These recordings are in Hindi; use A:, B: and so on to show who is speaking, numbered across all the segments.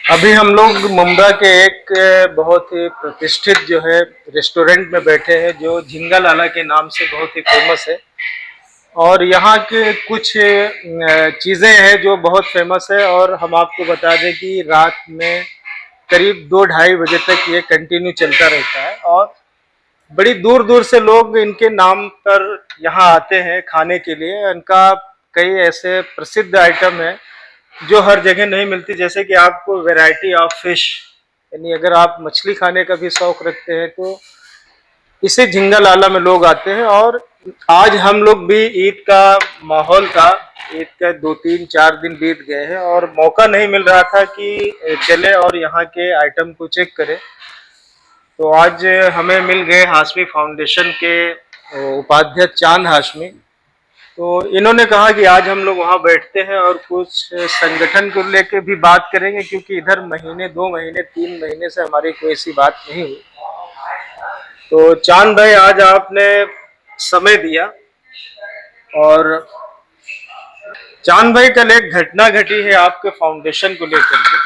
A: अभी हम लोग मुंब्रा के एक बहुत ही प्रतिष्ठित जो है रेस्टोरेंट में बैठे हैं, जो झिंगा लाला के नाम से बहुत ही फेमस है। और यहाँ के कुछ चीज़ें हैं जो बहुत फेमस है, और हम आपको बता दें कि रात में करीब 2-2:30 बजे तक ये कंटिन्यू चलता रहता है। और बड़ी दूर दूर से लोग इनके नाम पर यहाँ आते हैं खाने के लिए। इनका कई ऐसे प्रसिद्ध आइटम है जो हर जगह नहीं मिलती, जैसे कि आपको वैरायटी ऑफ फिश, यानी अगर आप मछली खाने का भी शौक रखते हैं तो इसे झिंगा लाला में लोग आते हैं। और आज हम लोग भी ईद का माहौल था, ईद का 2-3-4 दिन बीत गए हैं और मौका नहीं मिल रहा था कि चले और यहाँ के आइटम को चेक करें। तो आज हमें मिल गए हाशमी फाउंडेशन के उपाध्यक्ष चांद हाशमी। तो इन्होंने कहा कि आज हम लोग वहाँ बैठते हैं और कुछ संगठन को लेके भी बात करेंगे, क्योंकि इधर महीने 2 महीने 3 महीने से हमारी कोई ऐसी बात नहीं हुई। तो चांद भाई, आज आपने समय दिया। और चांद भाई, कल एक घटना घटी है आपके फाउंडेशन को लेकर के।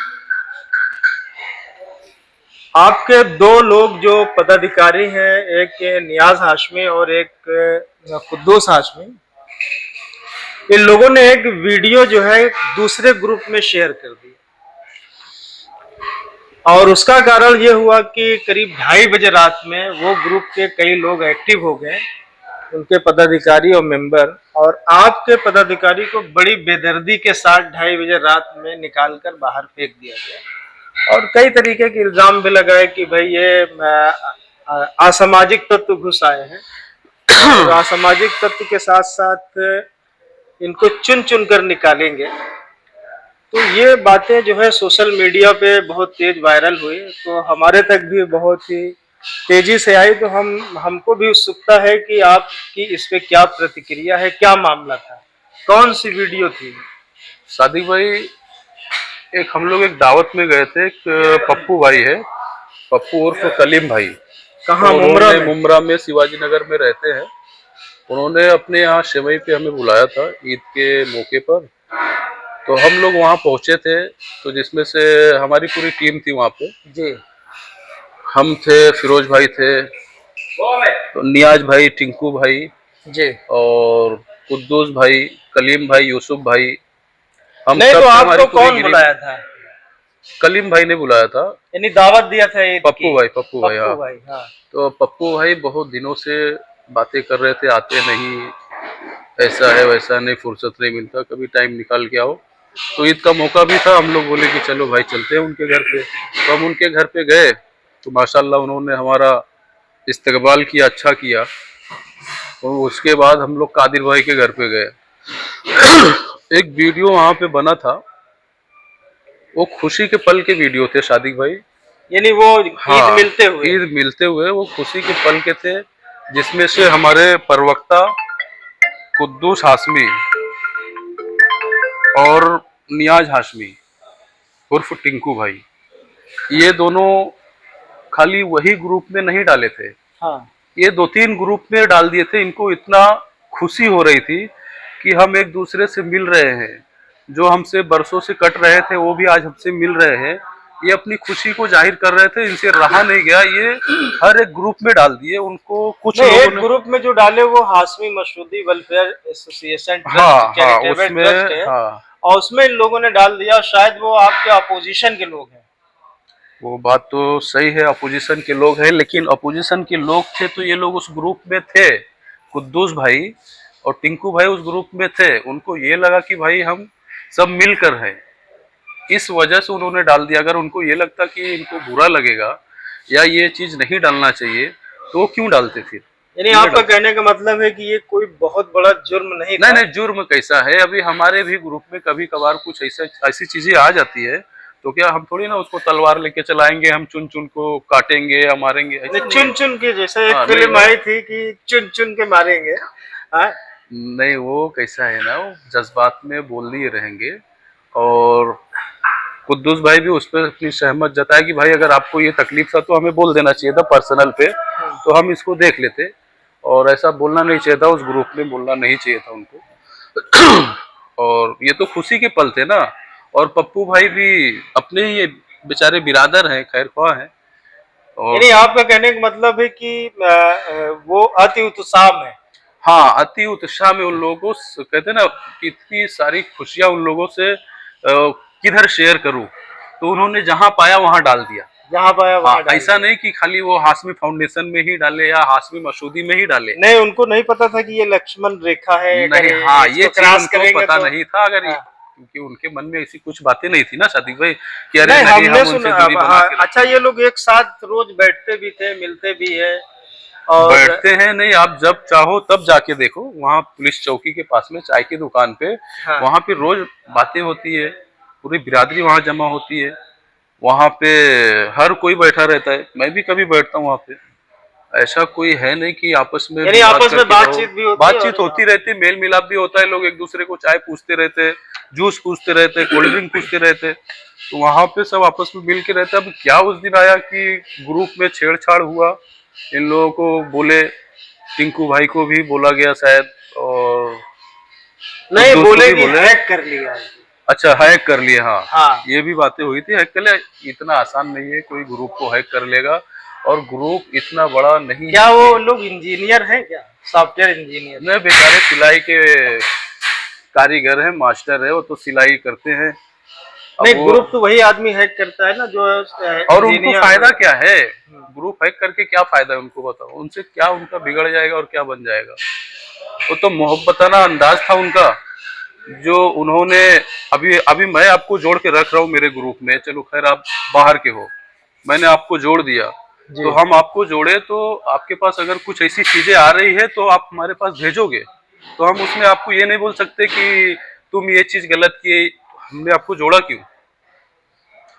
A: आपके दो लोग जो पदाधिकारी हैं, एक नियाज हाशमी और एक कुद्दूस हाशमी, इन लोगों ने एक वीडियो जो है दूसरे ग्रुप में शेयर कर दी। और उसका कारण ये हुआ कि करीब 2:30 बजे रात में वो ग्रुप के कई लोग एक्टिव हो गए, उनके पदाधिकारी और मेंबर, और आपके पदाधिकारी को बड़ी बेदर्दी के साथ 2:30 बजे रात में निकाल कर बाहर फेंक दिया गया। और कई तरीके के इल्जाम भी लगाए कि भाई ये असामाजिक तत्व घुस आए हैं, और असामाजिक तत्व के साथ साथ इनको चुन चुन कर निकालेंगे। तो ये बातें जो है सोशल मीडिया पे बहुत तेज वायरल हुई, तो हमारे तक भी बहुत ही तेजी से आई। तो हमको भी उत्सुकता है कि आपकी इस पे क्या प्रतिक्रिया है, क्या मामला था, कौन सी वीडियो थी?
B: सादिक भाई, एक हम लोग एक दावत में गए थे। एक पप्पू भाई है, पप्पू उर्फ कलीम भाई।
A: कहाँ,
B: तो
A: मुमरा
B: उन्होंने
A: में?
B: मुमरा में शिवाजी नगर में रहते हैं। उन्होंने अपने यहाँ सेवई पे हमें बुलाया था ईद के मौके पर। तो हम लोग वहाँ पहुँचे थे, तो जिसमें से हमारी पूरी टीम थी वहाँ पे।
A: जी
B: हम थे, फिरोज भाई थे, तो नियाज भाई, टिंकू भाई,
A: जी।
B: और कुद्दूस भाई, कलीम भाई, यूसुफ भाई, हम
A: नहीं,
B: सब
A: तो
B: थे, हमारी
A: आपको
B: पूरी
A: कौन
B: गिरी।
A: बुलाया था?
B: कलीम भाई ने बुलाया था।
A: यानी दावत दिया था ईद की?
B: पप्पू भाई, हाँ।
A: पप्पू भाई, हाँ।
B: तो पप्पू भाई बहुत दिनों से बातें कर रहे थे, आते नहीं, ऐसा है वैसा नहीं, फुर्सत नहीं मिलता, कभी टाइम निकाल के आओ। तो ईद का मौका भी था, हम लोग बोले कि चलो भाई चलते हैं उनके घर पे। तो हम उनके घर पे गए, तो माशाल्लाह उन्होंने हमारा इस्तकबाल किया, अच्छा किया। और उसके बाद हम लोग कादिर भाई के घर पे गए। एक वीडियो वहाँ पे बना था, वो खुशी के पल के वीडियो थे सादिक भाई।
A: यानी वो ईद
B: हाँ,
A: मिलते हुए?
B: ईद मिलते हुए वो खुशी के पल के थे, जिसमें से हमारे प्रवक्ता कुद्दूस हाशमी और नियाज हाशमी उर्फ टिंकू भाई, ये दोनों खाली वही ग्रुप में नहीं डाले थे,
A: हाँ।
B: ये 2-3 ग्रुप में डाल दिए थे। इनको इतना खुशी हो रही थी कि हम एक दूसरे से मिल रहे हैं, जो हमसे बरसों से कट रहे थे वो भी आज हमसे मिल रहे हैं। ये अपनी खुशी को जाहिर कर रहे थे, इनसे रहा नहीं गया, ये हर एक ग्रुप में डाल दिए। उनको कुछ
A: नहीं,
B: लोगों
A: एक
B: ने,
A: ग्रुप में जो डाले वो हाशमी मशरूदी वेलफेयर एसोसिएशन
B: हाँ
A: ट्रस्ट,
B: हाँ,
A: चैरिटेबल
B: उसमें,
A: ट्रस्ट है।
B: हाँ,
A: और उसमें इन लोगों ने डाल दिया, शायद वो आपके अपोजिशन के लोग हैं।
B: वो बात तो सही है, अपोजिशन के लोग हैं, लेकिन अपोजिशन के लोग थे तो ये लोग उस ग्रुप में थे। कुद्दूस भाई और टिंकू भाई उस ग्रुप में थे, उनको ये लगा कि भाई हम सब मिलकर हैं, इस वजह से उन्होंने डाल दिया। अगर उनको ये लगता कि इनको बुरा लगेगा या ये चीज नहीं डालना चाहिए, तो वो क्यों डालते फिर?
A: यानी
B: क्यों नहीं
A: आपका
B: डालते?
A: कहने का मतलब है कि ये कोई बहुत बड़ा जुर्म नहीं
B: नहीं
A: था?
B: नहीं, जुर्म कैसा है, अभी हमारे भी ग्रुप में कभी कभार कुछ ऐसा ऐसी चीजें आ जाती है, तो क्या हम थोड़ी ना उसको तलवार लेके चलाएंगे, हम चुन चुन को काटेंगे या मारेंगे, ऐसा
A: नहीं,
B: नहीं
A: चुन
B: है।
A: चुन के, जैसे एक
B: हाँ, नहीं
A: फिल्म आई थी कि चुन चुन के मारेंगे। हाँ?
B: नहीं, वो कैसा है ना, वो जज्बात में बोल दिए रहेंगे। और कुद्दूस भाई भी उस पर अपनी सहमत जताया कि भाई अगर आपको ये तकलीफ था तो हमें बोल देना चाहिए था पर्सनल पे, तो हम इसको देख लेते। और ऐसा बोलना नहीं चाहिए था, उस ग्रुप में बोलना नहीं चाहिए था उनको। और ये तो खुशी के पल थे ना। और पप्पू भाई भी अपने ही बेचारे बिरादर हैं, खैर ख्वाह हैं। और
A: यानी आपका कहने का मतलब है कि वो अति उत्साह में।
B: हाँ, अति उत्साह में उन लोगों को कहते हैं ना कि इतनी सारी खुशियां उन लोगों से किधर शेयर करूं, तो उन्होंने जहां पाया वहां डाल दिया।
A: जहाँ पाया
B: हाँ,
A: वहाँ डाल
B: ऐसा
A: दिया।
B: नहीं कि खाली वो हाशमी फाउंडेशन में ही डाले या हाशमी मसूदी में ही डाले।
A: नहीं, उनको नहीं पता था कि ये लक्ष्मण रेखा है, अगर
B: नहीं, हाँ, ये
A: इसको
B: चीज
A: क्रॉस
B: उनको
A: करेंगे
B: पता
A: तो।
B: नहीं था, अगर
A: हाँ।
B: क्योंकि उनके मन में ऐसी कुछ बातें नहीं थी ना सादिक भाई कि अरे
A: नहीं,
B: नहीं,
A: हमने
B: हम
A: सुना।
B: उनसे दूरी बना के
A: अच्छा, ये लोग एक साथ रोज बैठते भी थे, मिलते भी है और।
B: बैठते हैं। नहीं, आप जब चाहो तब जाके देखो, वहाँ पुलिस चौकी के पास में चाय की दुकान पे,
A: हाँ।
B: वहाँ पे रोज बातें होती है, पूरी बिरादरी वहाँ जमा होती है, वहाँ पे हर कोई बैठा रहता है, मैं भी कभी बैठता हूँ वहाँ पे। ऐसा कोई है नहीं कि आपस में
A: यानी
B: विवाद
A: आपस में
B: करके रहो।
A: बातचीत भी होती है
B: बातचीत
A: और।
B: होती रहती है, मेल मिलाप भी होता है, लोग एक दूसरे को चाय पूछते रहते हैं, जूस पूछते रहते हैं, कोल्ड ड्रिंक पूछते रहते हैं, तो वहां पे सब आपस में मिल के रहते हैं। अब क्या उस दिन आया कि ग्रुप में छेड़छाड़ हुआ, इन लोगों को बोले, टिंकू भाई को भी बोला गया शायद, और कुछ
A: नहीं,
B: दोस्त को
A: बोले
B: भी
A: कि
B: बोले।
A: हैक कर लिया।
B: अच्छा, हैक कर लिए, हाँ,
A: हाँ।
B: ये भी बातें हुई थी। हैक कर लिया, इतना आसान नहीं है कोई ग्रुप को हैक कर लेगा, और ग्रुप इतना बड़ा नहीं
A: क्या
B: है
A: वो
B: कि
A: लोग इंजीनियर हैं क्या? Software engineer?
B: न बेचारे सिलाई के कारीगर है, मास्टर है, वो तो सिलाई करते हैं। अब
A: नहीं,
B: वो,
A: ग्रुप तो वही आदमी हैक करता है ना जो
B: और उनको
A: इंजीनियर
B: फायदा
A: हो।
B: क्या है? ग्रुप हैक करके क्या फायदा है उनको, बताओ, उनसे क्या उनका बिगड़ जाएगा और क्या बन जाएगा? वो तो मोहब्बताना अंदाज था उनका, जो उन्होंने, अभी अभी मैं आपको जोड़ के रख रहा हूँ मेरे ग्रुप में, चलो खैर आप बाहर के हो, मैंने आपको जोड़ दिया, तो
A: जी।
B: हम आपको जोड़े, तो आपके पास अगर कुछ ऐसी चीजें आ रही है तो आप हमारे पास भेजोगे, तो हम उसमें आपको ये नहीं बोल सकते कि तुम ये चीज गलत किए, हमने आपको जोड़ा क्यों?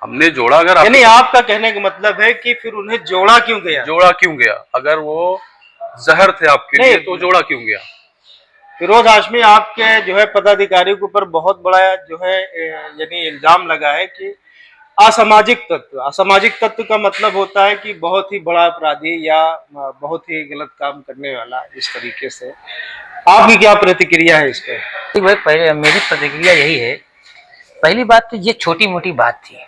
B: हमने जोड़ा, अगर
A: यानी
B: आपके
A: आपका कहने का मतलब है कि फिर उन्हें जोड़ा क्यों गया?
B: जोड़ा क्यों गया? अगर वो जहर थे आपके लिए
A: नहीं,
B: तो जोड़ा क्यों गया?
A: फिरोज हाशमी आपके जो है पदाधिकारी के ऊपर बहुत बड़ा जो है यानी इल्जाम लगा है कि असामाजिक तत्व। असामाजिक तत्व का मतलब होता है कि बहुत ही बड़ा अपराधी या बहुत ही गलत काम करने वाला, इस तरीके से। आपकी क्या प्रतिक्रिया है इस पे?
C: ठीक भाई, पहले मेरी प्रतिक्रिया यही है। पहली बात तो ये छोटी मोटी बात थी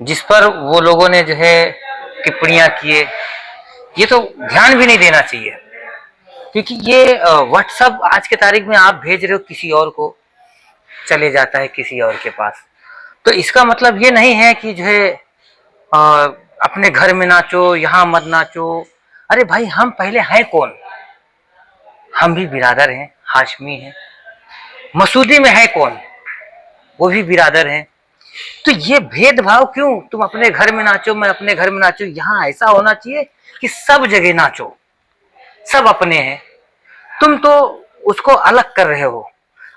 C: जिस पर वो लोगों ने जो है टिप्पणियां किए, ये तो ध्यान भी नहीं देना चाहिए, क्योंकि ये व्हाट्सअप आज के तारीख में आप भेज रहे हो किसी और को, चले जाता है किसी और के पास, तो इसका मतलब ये नहीं है कि जो है अ, अपने घर में नाचो, यहाँ मत नाचो। अरे भाई, हम पहले हैं कौन? हम भी बिरादर हैं, हाशमी हैं। मसूदी में है कौन? वो भी बिरादर हैं। तो ये भेदभाव क्यों? तुम अपने घर में नाचो, मैं अपने घर में नाचो। यहाँ ऐसा होना चाहिए कि सब जगह नाचो, सब अपने हैं। तुम तो उसको अलग कर रहे हो,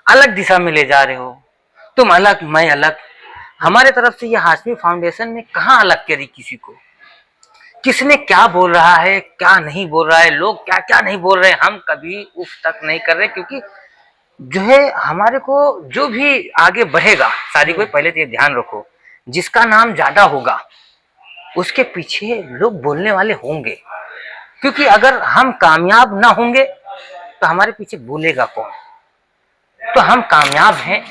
C: अलग दिशा में ले जा रहे हो। तुम अलग, मैं अलग। हमारे तरफ से ये हाशमी फाउंडेशन ने कहाँ अलग करी किसी को? किसने क्या बोल रहा है, क्या नहीं बोल रहा है, लोग क्या क्या नहीं बोल रहे हैं, हम कभी उफ तक नहीं कर रहे, क्योंकि जो है हमारे को जो भी आगे बढ़ेगा, सारी कोई पहले तो ये ध्यान रखो, जिसका नाम ज्यादा होगा उसके पीछे लोग बोलने वाले होंगे, क्योंकि अगर हम कामयाब ना होंगे तो हमारे पीछे बोलेगा कौन? तो हम कामयाब हैं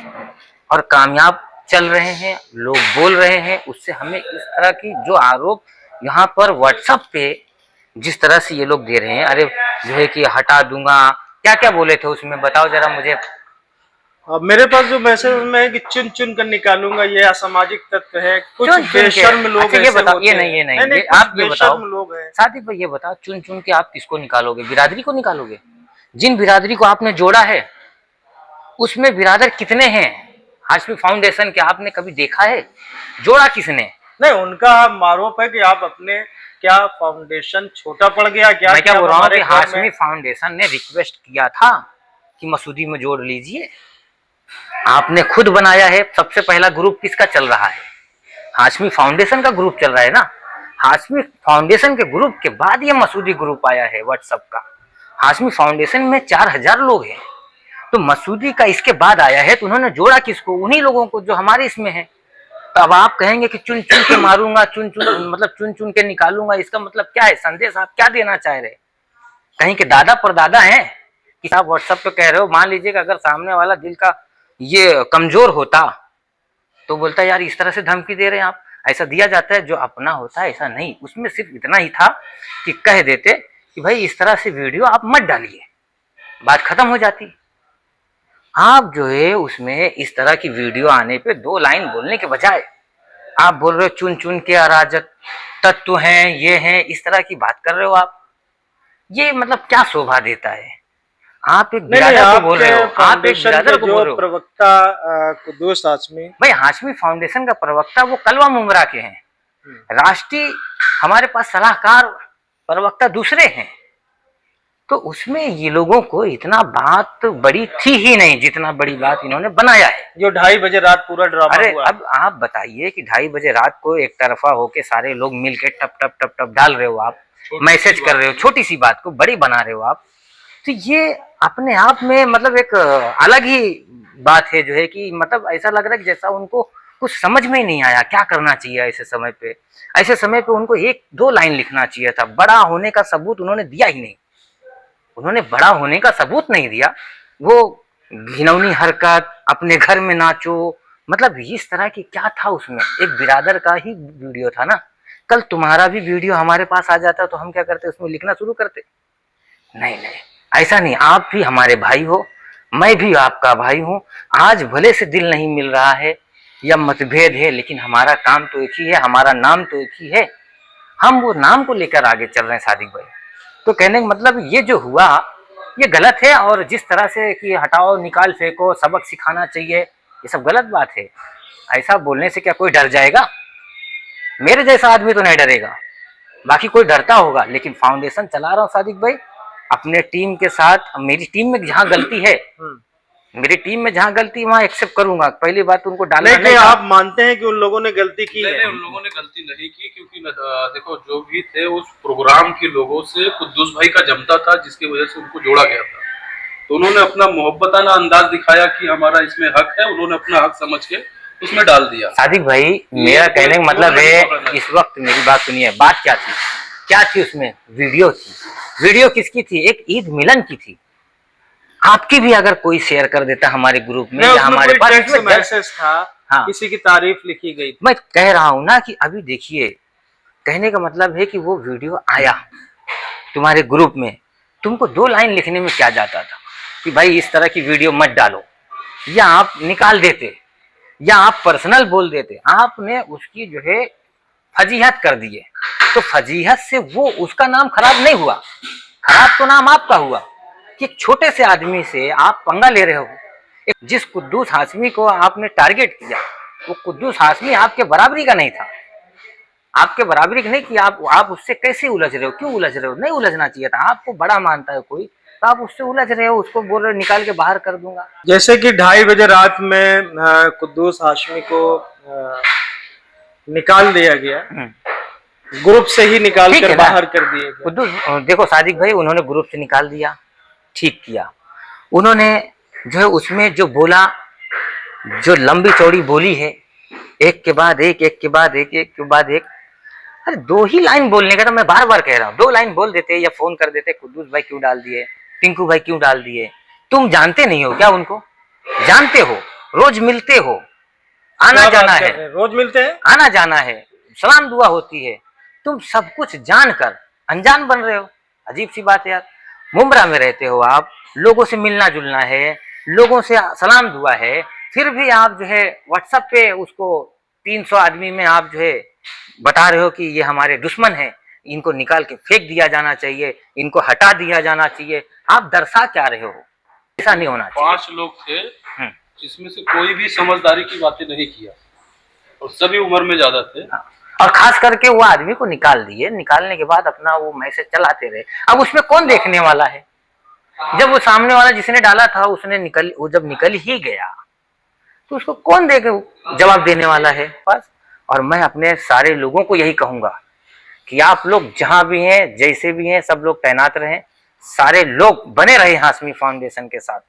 C: और कामयाब चल रहे हैं, लोग बोल रहे हैं। उससे हमें इस तरह की जो आरोप यहाँ पर व्हाट्सएप पे जिस तरह से ये लोग दे रहे हैं, अरे जो है कि हटा दूंगा, क्या क्या बोले थे उसमें बताओ जरा मुझे।
A: अब मेरे पास जो मैसेज में है कि चुन चुन कर निकालूंगा, ये असामाजिक तत्व है, कुछ
C: चुन चुन के,
A: बेशर्म लोग
C: अच्छा ये
A: ऐसे
C: बताओ,
A: होते
C: ये
A: हैं।
C: नहीं, ये नहीं,
A: नहीं,
C: ये
A: कुछ
C: आप ये बताओ,
A: बेशर्म लोग हैं।
C: साथी भाई ये बताओ, चुन चुन के आप किसको निकालोगे? बिरादरी को निकालोगे? जिन बिरादरी को आपने जोड़ा है उसमें बिरादर कितने हैं? हाशमी फाउंडेशन के आपने कभी देखा है? जोड़ा किसने?
A: नहीं, उनका आरोप है कि आप अपने, क्या फाउंडेशन छोटा पड़ गया क्या?
C: मैं क्या
A: कि
C: बोल
A: आप
C: रहा हूँ
A: हमारे
C: कि
A: घर
C: हाशमी
A: में।
C: फाउंडेशन ने रिक्वेस्ट किया था कि मसूदी में जोड़ लीजिए, आपने खुद बनाया है। सबसे पहला ग्रुप किसका चल रहा है? हाशमी फाउंडेशन का ग्रुप चल रहा है ना। हाशमी फाउंडेशन के ग्रुप के बाद ये मसूदी ग्रुप आया है व्हाट्सएप का। हाशमी फाउंडेशन में 4000 लोग हैं, तो मसूदी का इसके बाद आया है, तो उन्होंने जोड़ा किसको? उन्हीं लोगों को जो हमारे इसमें है। तो अब आप कहेंगे कि चुन चुन के मारूंगा, चुन चुन मतलब चुन चुन के निकालूंगा, इसका मतलब क्या है? संदेश आप क्या देना चाह रहे? कहीं के दादा परदादा हैं कि आप व्हाट्सएप पे कह रहे हो? मान लीजिए कि अगर सामने वाला दिल का ये कमजोर होता तो बोलता यार इस तरह से धमकी दे रहे हैं आप। ऐसा दिया जाता है जो अपना होता है, ऐसा नहीं। उसमें सिर्फ इतना ही था कि कह देते कि भाई इस तरह से वीडियो आप मत डालिए, बात खत्म हो जाती। आप जो है उसमें इस तरह की वीडियो आने पे 2 लाइन बोलने के बजाय आप बोल रहे हो चुन चुन के अराजक तत्व हैं, ये हैं, इस तरह की बात कर रहे हो आप। ये मतलब क्या शोभा देता है? आप एक बिरादर को बोल रहे हो, आप एक बिरादर को बोल रहे हो।
A: प्रवक्ता कुद्दूस हाशमी,
C: भाई हाशमी फाउंडेशन का प्रवक्ता वो कलवा मुमरा के हैं, राष्ट्रीय हमारे पास सलाहकार प्रवक्ता दूसरे हैं। तो उसमें ये लोगों को इतना बात बड़ी थी ही नहीं जितना बड़ी बात इन्होंने बनाया है।
A: जो 2:30 बजे रात पूरा ड्रामा
C: अरे
A: हुआ।
C: अब आप बताइए कि 2:30 बजे रात को एक तरफा होके सारे लोग मिलके टप टप टप टप डाल रहे हो, आप मैसेज कर रहे हो, छोटी सी बात को बड़ी बना रहे हो आप। तो ये अपने आप में मतलब एक अलग ही बात है जो है कि मतलब ऐसा लग रहा है कि जैसा उनको कुछ समझ में ही नहीं आया क्या करना चाहिए ऐसे समय पे। ऐसे समय पे उनको 1-2 लाइन लिखना चाहिए था। बड़ा होने का सबूत उन्होंने दिया ही नहीं, उन्होंने बड़ा होने का सबूत नहीं दिया। वो घिनौनी हरकत, अपने घर में नाचो, मतलब इस तरह की क्या था उसमें? एक बिरादर का ही वीडियो था ना। कल तुम्हारा भी वीडियो हमारे पास आ जाता तो हम क्या करते? उसमें लिखना शुरू करते? नहीं नहीं, ऐसा नहीं। आप भी हमारे भाई हो, मैं भी आपका भाई हूं। आज भले से दिल नहीं मिल रहा है या मतभेद है, लेकिन हमारा काम तो एक ही है, हमारा नाम तो एक ही है। हम वो नाम को लेकर आगे चल रहे हैं सादिक भाई। तो कहने का मतलब ये जो हुआ ये गलत है, और जिस तरह से कि हटाओ, निकाल, फेंको, सबक सिखाना चाहिए, ये सब गलत बात है। ऐसा बोलने से क्या कोई डर जाएगा? मेरे जैसा आदमी तो नहीं डरेगा, बाकी कोई डरता होगा। लेकिन फाउंडेशन चला रहा हूँ सादिक भाई अपने टीम के साथ। मेरी टीम में जहाँ गलती है, मेरी टीम में जहाँ गलती वहाँ एक्सेप्ट करूंगा। पहली बात उनको डालना नहीं।
A: आप मानते हैं कि उन लोगों ने गलती की है?
B: नहीं, उन लोगों ने गलती नहीं की, क्योंकि देखो जो भी थे उस प्रोग्राम के लोगों से कुद्दूस भाई का जमता था, जिसकी वजह से उनको जोड़ा गया था। तो उन्होंने अपना मोहब्बताना अंदाज दिखाया कि हमारा इसमें हक है, उन्होंने अपना हक समझ के उसमें डाल दिया।
C: सादिक भाई मेरा कहने का मतलब है, इस वक्त मेरी बात सुनिए, बात क्या थी? क्या थी उसमें? वीडियो थी। वीडियो किसकी थी? एक ईद मिलन की थी। आपकी भी अगर कोई शेयर कर देता हमारे ग्रुप में या हमारे पास
A: मैसेज था,
C: हाँ,
A: किसी की तारीफ लिखी गई थी।
C: मैं कह रहा हूं ना कि अभी देखिए, कहने का मतलब है कि वो वीडियो आया तुम्हारे ग्रुप में, तुमको 2 लाइन लिखने में क्या जाता था कि भाई इस तरह की वीडियो मत डालो, या आप निकाल देते या आप पर्सनल बोल देते। आपने उसकी जो है फजीहत कर दिए, तो फजीहत से वो उसका नाम खराब नहीं हुआ, खराब तो नाम आपका हुआ कि एक छोटे से आदमी से आप पंगा ले रहे हो। जिस कुद्दूस हाशमी को आपने टारगेट किया, वो कुद्दूस हाशमी आपके बराबरी का नहीं था, आपके बराबरी का नहीं कि आप उससे कैसे उलझ रहे हो, क्यों उलझ रहे हो? नहीं उलझना चाहिए था। आपको बड़ा मानता है कोई तो आप उससे उलझ रहे हो, उसको बोल रहे हो निकाल के बाहर कर दूंगा।
A: जैसे कि 2:30 बजे रात में कुद्दूस हाशमी को निकाल दिया गया, ग्रुप से ही निकाल कर बाहर कर दिए गए।
C: कुद्दूस देखो सादिक भाई, उन्होंने ग्रुप से निकाल दिया, ठीक किया। उन्होंने जो है उसमें जो बोला, जो लंबी चौड़ी बोली है, एक के बाद एक, एक के बाद एक, एक के बाद एक। अरे 2 ही लाइन बोलने का था, मैं बार बार कह रहा हूँ। 2 लाइन बोल देते या फोन कर देते, कुद्दूस भाई क्यों डाल दिए, टिंकू भाई क्यों डाल दिए? तुम जानते नहीं हो क्या उनको? जानते हो, रोज मिलते हो, आना जाना है,
A: रोज मिलते हैं,
C: आना जाना है, सलाम दुआ होती है। तुम सब कुछ जानकर अनजान बन रहे हो, अजीब सी बात है यार। मुंब्रा में रहते हो आप, लोगों से मिलना जुलना है, लोगों से सलाम दुआ है, फिर भी आप जो है व्हाट्सएप पे उसको 300 आदमी में आप जो है बता रहे हो कि ये हमारे दुश्मन है, इनको निकाल के फेंक दिया जाना चाहिए, इनको हटा दिया जाना चाहिए। आप दर्शा क्या रहे हो? ऐसा नहीं होना चाहिए।
B: 5 लोग थे जिसमें से कोई भी समझदारी की बातें नहीं किया, और सभी उम्र में ज्यादा थे।
C: और खास करके वो आदमी को निकाल दिए, निकालने के बाद अपना वो मैसेज चलाते रहे। अब उसमें कौन देखने वाला है? जब वो सामने वाला जिसने डाला था उसने वो जब निकल ही गया तो उसको कौन जवाब देने वाला है बस। और मैं अपने सारे लोगों को यही कहूंगा कि आप लोग जहां भी हैं, जैसे भी हैं, सब लोग तैनात रहें, सारे लोग बने रहे हाशमी फाउंडेशन के साथ।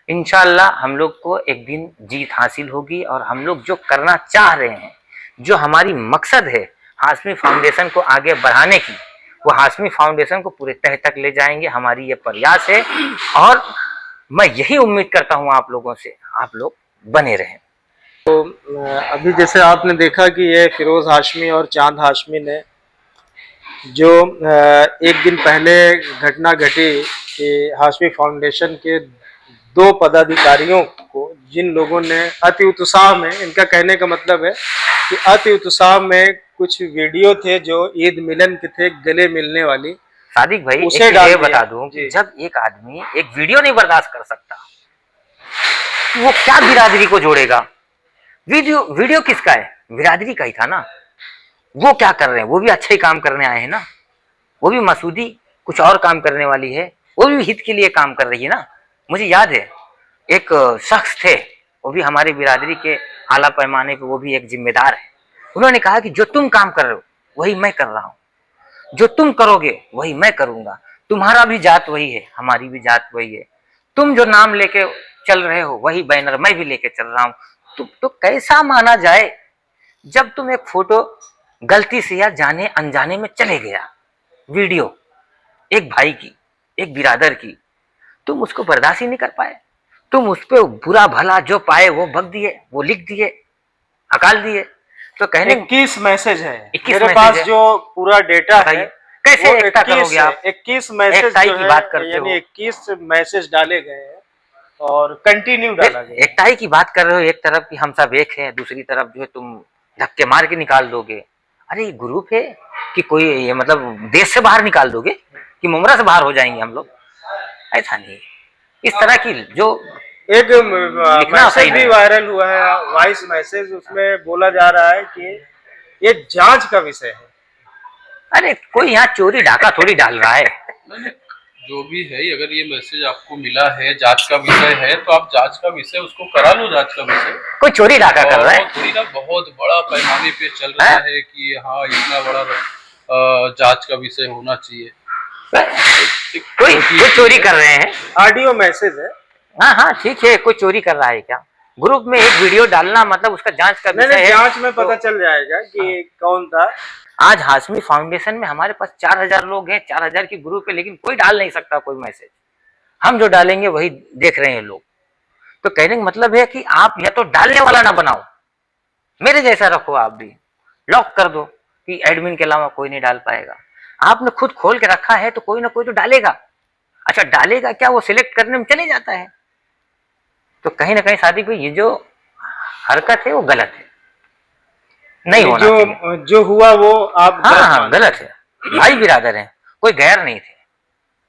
C: इंशाल्लाह हम लोग को एक दिन जीत हासिल होगी, और हम लोग जो करना चाह रहे हैं, जो हमारी मकसद है हाशमी फाउंडेशन को आगे बढ़ाने की, वो हाशमी फाउंडेशन को पूरे तह तक ले जाएंगे। हमारी ये प्रयास है, और मैं यही उम्मीद करता हूँ आप लोगों से, आप लोग बने रहें।
A: अभी जैसे आपने देखा कि ये फिरोज हाशमी और चांद हाशमी ने जो एक दिन पहले घटना घटी कि हाशमी फाउंडेशन के दो पदाधिकारियों को जिन लोगों ने अति उत्साह में, इनका कहने का मतलब है कि अति उत्साह में कुछ वीडियो थे जो ईद मिलन के थे, गले मिलने वाली,
C: सादिक भाई
A: उसे
C: एक
A: डाल
C: ये
A: दिया।
C: बता दूं कि
A: जी।
C: जब एक आदमी एक वीडियो नहीं बर्दाश्त कर सकता, तो वो क्या बिरादरी को जोड़ेगा? वीडियो वीडियो किसका है? बिरादरी का ही था ना। वो क्या कर रहे हैं? वो भी अच्छा ही काम करने आए हैं ना। वो भी मसूदी कुछ और काम करने वाली है, वो भी हित के लिए काम कर रही है ना। मुझे याद है एक शख्स थे, वो भी हमारी बिरादरी के आला पैमाने पे, वो भी एक जिम्मेदार है। उन्होंने कहा कि जो तुम काम कर रहे हो वही मैं कर रहा हूँ, जो तुम करोगे वही मैं करूंगा। तुम्हारा भी जात वही है, हमारी भी जात वही है। तुम जो नाम लेके चल रहे हो वही बैनर मैं भी लेके चल रहा हूँ। तो कैसा माना जाए जब तुम एक फोटो गलती से या जाने अनजाने में चले गया, वीडियो एक भाई की, एक बिरादर की, तुम उसको बर्दाश्त ही नहीं कर पाए। तुम उस पर बुरा भला जो पाए वो बक दिए, वो लिख दिए, हकाल दिए। तो कहने
A: 21 मैसेज है
C: 21
A: मेरे
C: मैसेज
A: पास
C: है।
A: जो पूरा डेटा है,
C: बताइए, कैसे
A: वो
C: एकता करोगे आप?
A: 21 मैसेज
C: एकताई
A: जो
C: की
A: है,
C: बात करते
A: यानी
C: हो।
A: 21 मैसेज डाले गए हैं और कंटिन्यू डाला गया है।
C: एकताई की बात कर रहे हो, एक तरफ की हम सब एक है, दूसरी तरफ जो है तुम धक्के मार के निकाल दोगे। अरे ये ग्रुप है कि कोई ये मतलब देश से बाहर निकाल दोगे कि मुमरा से बाहर हो जाएंगे हम लोग? ऐसा नहीं है। इस तरह की जो
A: एक
C: लिखना
A: मैसेज
C: सही
A: भी
C: नहीं।
A: वायरल हुआ है, वॉइस मैसेज, उसमें बोला जा रहा है कि ये जांच का विषय है।
C: अरे कोई यहाँ चोरी डाका थोड़ी डाल रहा है।
B: नहीं, जो भी है, अगर ये मैसेज आपको मिला है, जांच का विषय है, तो आप जांच का विषय उसको करा लो, जांच का विषय।
C: कोई चोरी डाका कर रहा है।
B: और थोड़ी ना बहुत बड़ा पैमाने पे चल रहा है कि हाँ इतना बड़ा जांच का विषय होना चाहिए।
C: कोई चोरी कर रहे हैं।
A: ऑडियो मैसेज है।
C: हाँ हाँ ठीक है, कोई चोरी कर रहा है क्या? ग्रुप में एक वीडियो डालना मतलब उसका जांच का
A: नहीं
C: विषय
A: नहीं,
C: है।
A: जांच में पता चल जाएगा कि कौन था।
C: आज हाशमी फाउंडेशन में हमारे पास 4000 लोग हैं, 4000 की ग्रुप है, लेकिन कोई डाल नहीं सकता कोई मैसेज। हम जो डालेंगे वही देख रहे हैं लोग। तो कहने का मतलब है कि आप या तो डालने वाला ना बनाओ, मेरे जैसा रखो, आप भी लॉक कर दो कि एडमिन के अलावा कोई नहीं डाल पाएगा। आपने खुद खोल के रखा है तो कोई ना कोई तो डालेगा। अच्छा डालेगा क्या, वो सिलेक्ट करने में चले जाता है। तो कहीं ना कहीं सादिक भाई ये जो हरकत है वो गलत है, नहीं होना चाहिए।
A: जो हुआ वो आप
C: हाँ
A: गलत
C: हाँ
A: मानते
C: गलत है। भाई बिरादर हैं, कोई गैर नहीं थे।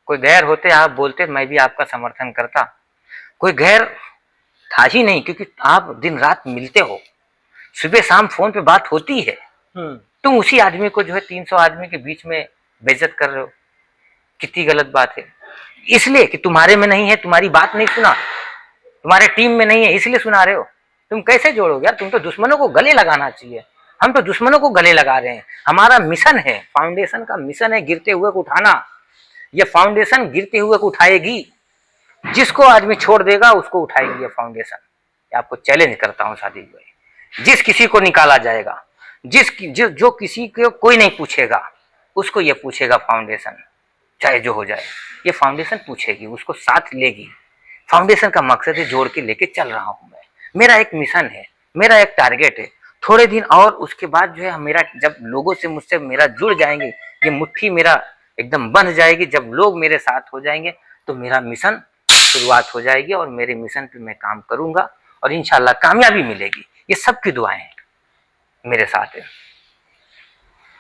C: कोई गैर होते आप बोलते मैं भी आपका समर्थन करता। कोई गैर था ही नहीं, क्योंकि आप दिन रात मिलते हो, सुबह शाम फोन पे बात होती है।
A: हैं।
C: तुम उसी आदमी को जो है 300 आदमी के बीच में बेइज्जत कर रहे हो, कितनी गलत बात है। इसलिए कि तुम्हारे में नहीं है, तुम्हारी बात नहीं सुना, तुम्हारे टीम में नहीं है, इसलिए सुना रहे हो। तुम कैसे जोड़ोगे यार? तुम तो दुश्मनों को गले लगाना चाहिए। हम तो दुश्मनों को गले लगा रहे हैं। हमारा मिशन है, फाउंडेशन का मिशन है गिरते हुए को उठाना। ये फाउंडेशन गिरते हुए को उठाएगी। जिसको आदमी छोड़ देगा उसको उठाएगी ये फाउंडेशन। ये आपको चैलेंज करता हूं सादिक भाई। जिस किसी को निकाला जाएगा, जो किसी को कोई नहीं पूछेगा, उसको ये पूछेगा फाउंडेशन, चाहे जो हो जाए। ये फाउंडेशन पूछेगी, उसको साथ लेगी। फाउंडेशन का मकसद है जोड़ के लेके चल रहा हूं मैं। मेरा एक मिशन है, मेरा एक टारगेट है। थोड़े दिन और उसके बाद जो है मेरा, जब लोगों से मुझसे मेरा जुड़ जाएंगे, ये मुट्ठी मेरा एकदम बंध जाएगी, जब लोग मेरे साथ हो जाएंगे तो मेरा मिशन शुरुआत हो जाएगी और मेरे मिशन पे मैं काम करूंगा और इंशाल्लाह कामयाबी मिलेगी। ये सबकी दुआएं हैं मेरे साथ है।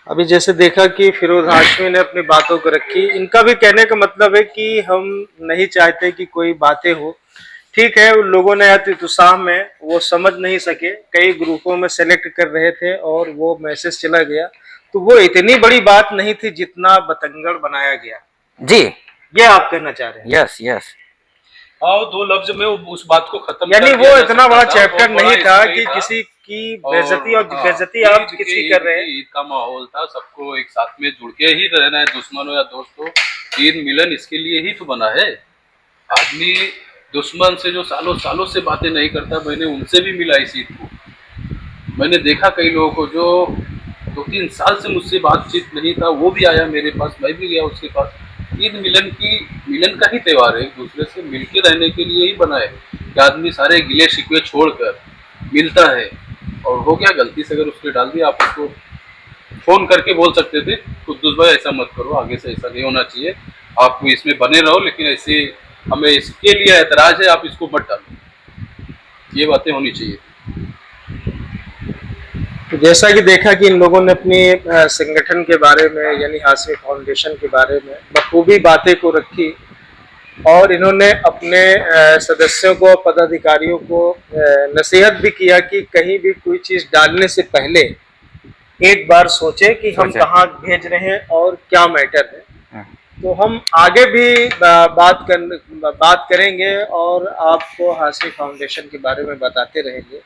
A: अभी जैसे देखा कि फिरोज हाशमी ने अपनी बातों को रखी, इनका भी कहने का मतलब है कि हम नहीं चाहते कि कोई बातें हो। ठीक है, उन लोगों ने अति उत्साह में वो समझ नहीं सके, कई ग्रुपों में सेलेक्ट कर रहे थे और वो मैसेज चला गया, तो वो इतनी बड़ी बात नहीं थी जितना बतंगड़ बनाया गया।
C: जी
A: ये आप कहना चाह रहे हैं?
C: Yes yes.
B: हाँ, दो लफ्ज में उस बात को खत्म
A: यानी
B: कर
A: वो
B: दिया जा
A: इतना
B: सकता
A: बड़ा
B: था,
A: चैप्टर
B: बहुत
A: नहीं
B: बड़ा
A: था
B: इसमें
A: कि
B: था।
A: किसी की बेइज्जती और
B: हाँ,
A: बेइज्जती आप
B: ईद
A: किसी
B: के
A: कर रहे हैं।
B: ईद का माहौल था, सबको एक साथ में जुड़ के ही रहना है, दुश्मन हो या दोस्त हो। ईद मिलन इसके लिए ही तो बना है। आदमी दुश्मन से जो सालों सालों से बातें नहीं करता, मैंने उनसे भी मिला इस ईद को। मैंने देखा कई लोगों को जो 2-3 साल से मुझसे बातचीत नहीं था, वो भी आया मेरे पास, मैं भी गया उसके पास। ईद मिलन का ही त्योहार है, एक दूसरे से मिलके रहने के लिए ही बना है कि आदमी सारे गिले शिकवे छोड़कर मिलता है। और हो गया गलती से अगर उसने डाल दिया, आप उसको फ़ोन करके बोल सकते थे, कुद्दूस भाई ऐसा मत करो, आगे से ऐसा नहीं होना चाहिए, आप इसमें बने रहो, लेकिन ऐसे हमें इसके लिए ऐतराज़ है, आप इसको मत डालो। ये बातें होनी चाहिए।
A: तो जैसा कि देखा कि इन लोगों ने अपनी संगठन के बारे में यानी हाशमी फाउंडेशन के बारे में बखूबी बातें को रखी और इन्होंने अपने सदस्यों को, पदाधिकारियों को नसीहत भी किया कि कहीं भी कोई चीज़ डालने से पहले एक बार सोचें कि हम
C: सोचें।
A: कहाँ भेज रहे हैं और क्या मैटर है।
C: हाँ।
A: तो हम आगे भी बात करेंगे और आपको हाशमी फाउंडेशन के बारे में बताते रहेंगे।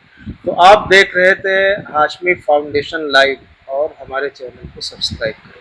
A: तो आप देख रहे थे हाशमी फाउंडेशन लाइव और हमारे चैनल को सब्सक्राइब करें।